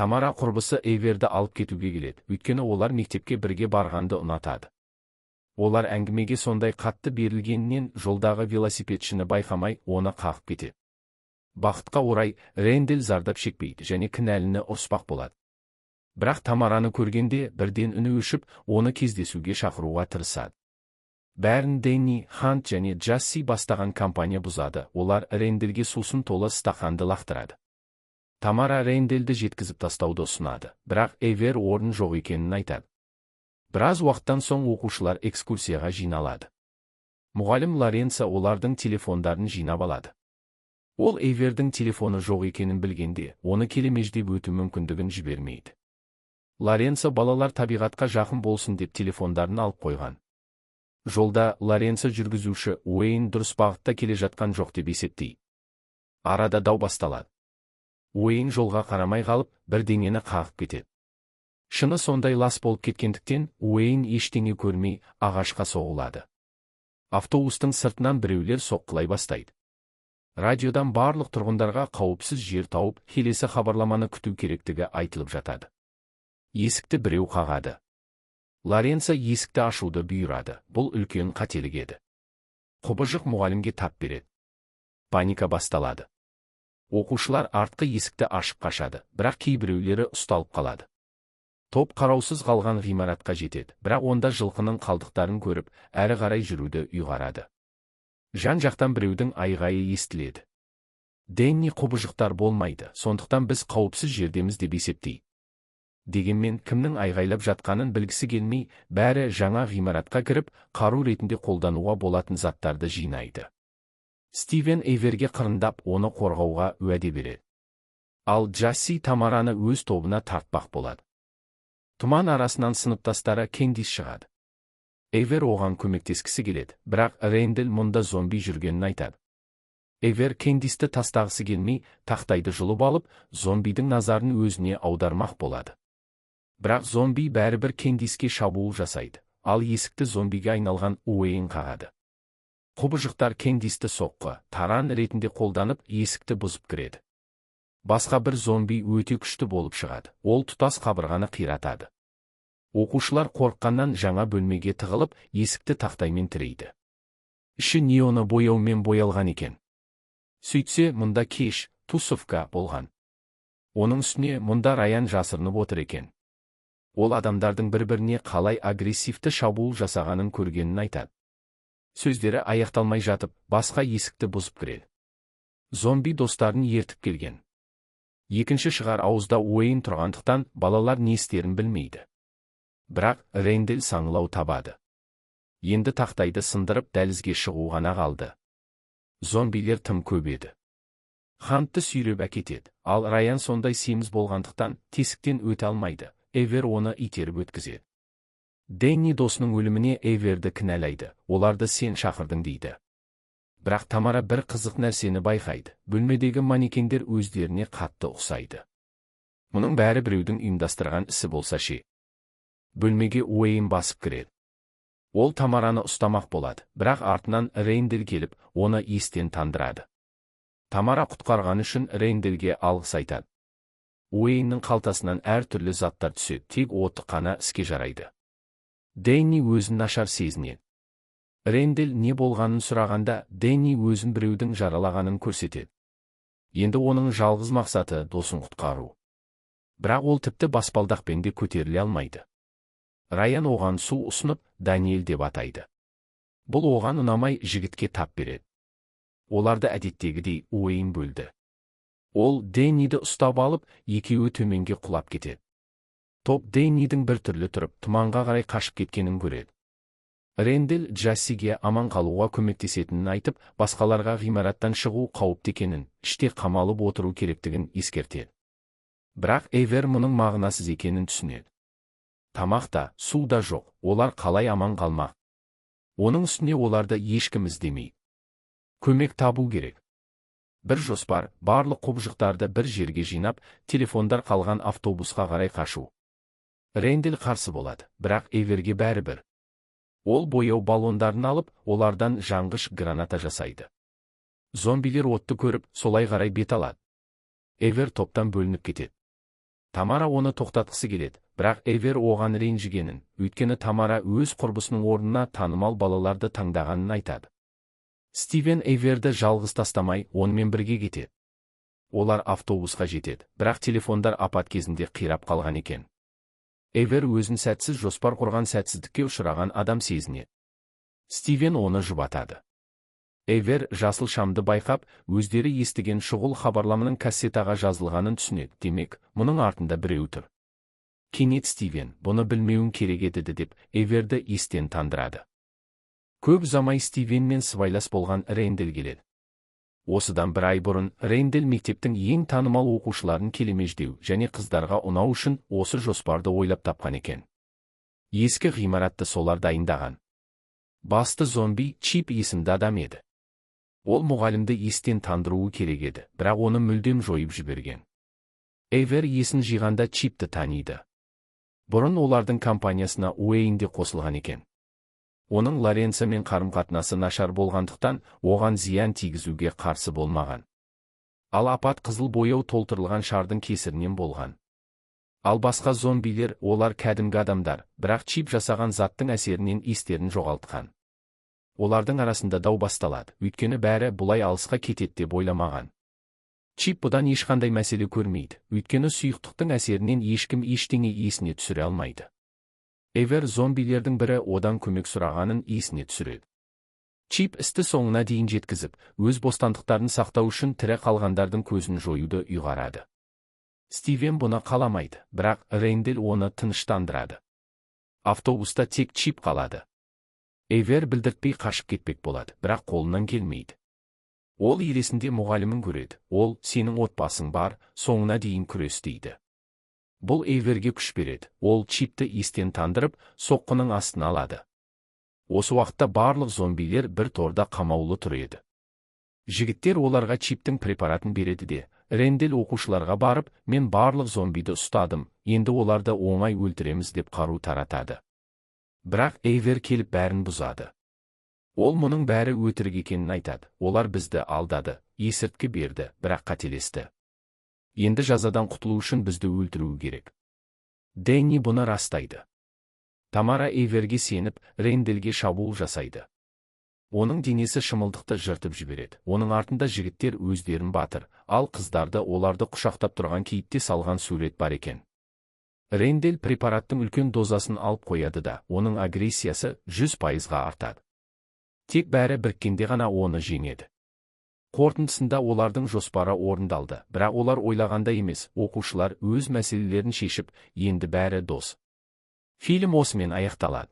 Тамара құрбысы Эйверді алып кетуге келеді, өйткені олар мектепке бірге барғанды ұнатады. Олар әңгімеге сондай қатты берілгеннен жолдағы велосипедшіні байқамай оны қағып кетеді. Бақытқа орай, Рэндалл зардап шекпейді және кінәліні ұрыспақ болады. Бірақ Тамараны көргенде бірден үні өшіп, оны кездесуге шақыруға тырысады. Бәрін Дэнни, Хант және Джасси бастаған компания бұзады, олар Рэндаллге сусын толы стақанды лақтырады. Тамара Рэндаллді жеткізіп тастауды ұсынады, бірақ Эйвер орын жоқ екенін айтады. Біраз уақыттан соң оқушылар экскурсияға жиналады. Мұғалім Лоренцо олардың телефондарын жинап алады. Ол Эйвердің телефоны жоқ екенін білгенде, оны келемеждеп өту мүмкіндігін жібермейді. Лоренцо балалар табиғатқа жақын болсын деп телефондарын алып қойған. Жолда Лоренцо жүргізуші Уэйн дұрыс бағытта келе жатқан жоқ деп есептейді. Арада дау басталады. Уэйн жолға қарамай қалып, бірдеңені қағып кетеді. Шыны сондай лас болып кеткендіктен, Уэйн ештеңе көрмей, ағашқа соғылады. Автобустың сыртынан біреулер соққылай бастайды. Радиодан барлық тұрғындарға қауіпсіз жер тауып, келесі хабарламаны күту керектігі айтылып жатады. Есікті біреу қағады. Лоренцо есікті ашуды бұйырады, бұл үлкен қателік еді. Құбыжық мұғалімге тап береді. Паника басталады. Оқушылар артқы есікті ашып қашады, бірақ кейбіреулері ұсталып қалады. Топ қараусыз қалған ғимаратқа жетеді, бірақ онда жылқының қалдықтарын көріп, әрі қарай жүруді ұйғарады. Жан-жақтан біреудің айғайы естіледі. Дэнни құбыжықтар болмайды, сондықтан біз қауіпсіз жердеміз деп есептейді. Дегенмен кімнің айғайлап жатқанын білгісі келмей, бәрі жаңа ғимаратқа кіріп, қару ретінде қолдануға болатын заттарды жинайды. Стивен Эйверге қырындап, оны қорғауға уәде береді. Ал Джасси Тамараны өз тобына тартпақ болады. Тұман арасынан сыныптастары Кэндис шығады. Эйвер оған көмектескісі келеді, бірақ Рэндалл мұнда зомби жүргенін айтады. Эйвер Кэндисті тастағысы келмей, тақтайды жұлып алып, зомбидің назарын өзіне аудармақ болады. Бірақ зомби бәрібір Кэндиске шабуыл жасайды, ал есікті зомбиге айналған Уэйн қағады. Құбыжықтар Кэндисті соққы, таран ретінде қолданып, есікті бұзып кіреді. Басқа бір зомби өте күшті болып шығады, ол тұтас қабырғаны қиратады. Оқушылар қорыққаннан жаңа бөлмеге тығылып, есікті тақтаймен тірейді. Іші неоны бояумен боялған екен. Сөйтсе, мұнда кеш, тусовка болған. Оның үстіне мұнда Раян жасырынып отыр екен. Ол адамдардың бір-біріне қалай агрессивті шабуыл жасағанын көргенін айтады. Сөздері аяқталмай жатып, басқа есікті бұзып кіреді. Зомби достарын ертіп келген. Екінші шығар ауызда Уэйн тұрғандықтан, балалар не істерін білмейді. Бірақ Рэндалл саңылау табады. Енді тақтайды сындырып, дәлізге шығу ғана қалды. Зомбилер тым көп еді. Хантты сүйреп әкетеді, ал Раян сондай семіз болғандықтан тесіктен өте алмайды. Эйвер оны итеріп өткізеді. Дэнни досының өліміне Эйверді кінәлайды, оларды сен шақырдың дейді. Бірақ Тамара бір қызық нәрсені байқайды, бөлмедегі манекендер өздеріне қатты ұқсайды. Мұның бәрі біреудің ұйымдастырған ісі болса ше. Бөлмеге Уэйн басып кіреді. Ол Тамараны ұстамақ болады, бірақ артынан Рэндалл келіп, оны естен тандырады. Тамара құтқарған үшін Рэндаллге алғыс айтады. Уэйннің қалтасынан әр түрлі заттар түседі, тек оты қана іске жарайды. Дэнни өзін нашар сезінеді. Рэндалл не болғанын сұрағанда, Дэнни өзін біреудің жаралағанын көрсетеді. Енді оның жалғыз мақсаты досын құтқару. Бірақ ол тіпті баспалдақпен де көтеріле алмайды. Раян оған су ұсынып, Даниэль деп атайды. Бұл оған ұнамай жігітке тап береді. Оларды әдеттегідей Уэйн бөлді. Ол Дэнниді ұстап алып, екеуі төменге құлап кетеді. Топ Дэннидің бір түрлі тұрып, тұманға қарай қашып кеткенін көреді. Рэндалл Джассиге аман қалуға көмектесетінін айтып, басқаларға ғимараттан шығу қауіпті екенін, іште қамалып отыру керектігін ескертеді. Бірақ Эйвер мұның мағынасыз екенін түсінеді. Тамақ та, су да жоқ, олар қалай аман қалмақ? Оның үстіне оларды ешкім іздемейді. Көмек табу керек. Бір жоспар, барлық құбыжықтарды бір жерге жинап, телефондар қалған автобусқа қарай қашу. Рэндалл қарсы болады, бірақ Эйверге бәрібір. Ол бояу баллондарын алып, олардан жанғыш граната жасайды. Зомбилер отты көріп, солай қарай бет алады. Эйвер топтан бөлініп кетеді. Тамара оны тоқтатқысы келеді, бірақ Эйвер оған ренжігенін, өйткені Тамара өз құрбысының орнына танымал балаларды таңдағанын айтады. Стивен Эйверді жалғыз тастамай, онымен бірге кетеді. Олар автобусқа жетеді, бірақ телефондар апат кезінде қирап қалған екен. Эйвер өзін сәтсіз жоспар құрған сәтсіздікке ұшыраған адам сезінеді. Стивен оны жұбатады. Эйвер жасыл шамды байқап, өздері естіген шұғыл хабарламаның кассетаға жазылғанын түсінеді, демек, мұның артында біреу тұр. Кенет Стивен, бұны білмеуің керек еді деп, Эйверді естен тандырады. Көп ұзамай Стивенмен сыбайлас болған Рэндалл келеді. Осыдан бір ай бұрын, Рэндалл мектептің ең танымал оқушыларын келемеждеу және қыздарға ұнау үшін осы жоспарды ойлап тапқан екен. Ескі ғимаратты солар дайындаған. Басты зомби Чип есімді адам еді. Ол мұғалімді естен тандыруы керек еді, бірақ оны мүлдем жойып жіберген. Эйвер есін жиғанда Чипті таниды. Бұрын олардың компаниясына Уэйн де қосылған екен. Оның Лоренцомен қарым-қатынасы нашар болғандықтан, оған зиян тигізуге қарсы болмаған. Ал апат қызыл бояу толтырылған шардың кесірінен болған. Ал басқа зомбилер, олар кәдімгі адамдар, бірақ Чип жасаған заттың әсерінен естерін жоғалтқан. Олардың арасында дау басталады, өйткені бәрі бұлай алысқа кетеді деп ойламаған. Чип бұдан ешқандай мәселе көрмейді, өйткені сұйықтықтың әсерінен ешкім ештеңе есіне түсіре алмайды. Эйвер зомбилердің бірі одан көмек сұрағанын есіне түсіреді. Чип істі соңына дейін жеткізіп, өз бостандықтарын сақтау үшін тірі қалғандардың көзін жоюды ұйғарады. Стивен бұны қаламайды, бірақ Рэндалл оны тыныштандырады. Автобуста тек Чип қалады. Эйвер білдіртпей қашып кетпек болады, бірақ қолынан келмейді. Ол елесінде мұғалімін көреді, ол, сенің отбасың бар, соңына дейін күрес дейді. Бұл Эйверге күш береді, ол Чипті естен тандырып, соққының астына алады. Осы уақытта барлық зомбилер бір торда қамаулы тұр еді. Жігіттер оларға Чиптің препаратын береді де, Рэндалл оқушыларға барып, мен барлық зомбиді ұстадым, енді оларды оңай өлтіреміз деп қару таратады. Бірақ Эйвер келіп бәрін бұзады. Ол мұның бәрі өтірік екенін айтады, олар бізді алдады, есірткі берді, бірақ қателесті. Енді жазадан құтылу үшін бізді өлтіруі керек. Дэнни бұны растайды. Тамара Эйверге сеніп, Рэндаллге шабуыл жасайды. Оның денесі шымылдықты жыртып жібереді. Оның артында жігіттер өздерін батыр, ал қыздарды оларды құшақтап тұрған кейіпте салған сурет бар екен. Рэндалл препараттың үлкен дозасын алып қояды да, оның агрессиясы 100%-ға артады. Тек бәрі біріккенде ғана оны жеңеді. Қорытындысында олардың жоспары орындалды, бірақ олар ойлағанда емес, оқушылар өз мәселелерін шешіп, енді бәрі дос. Фильм осымен аяқталады.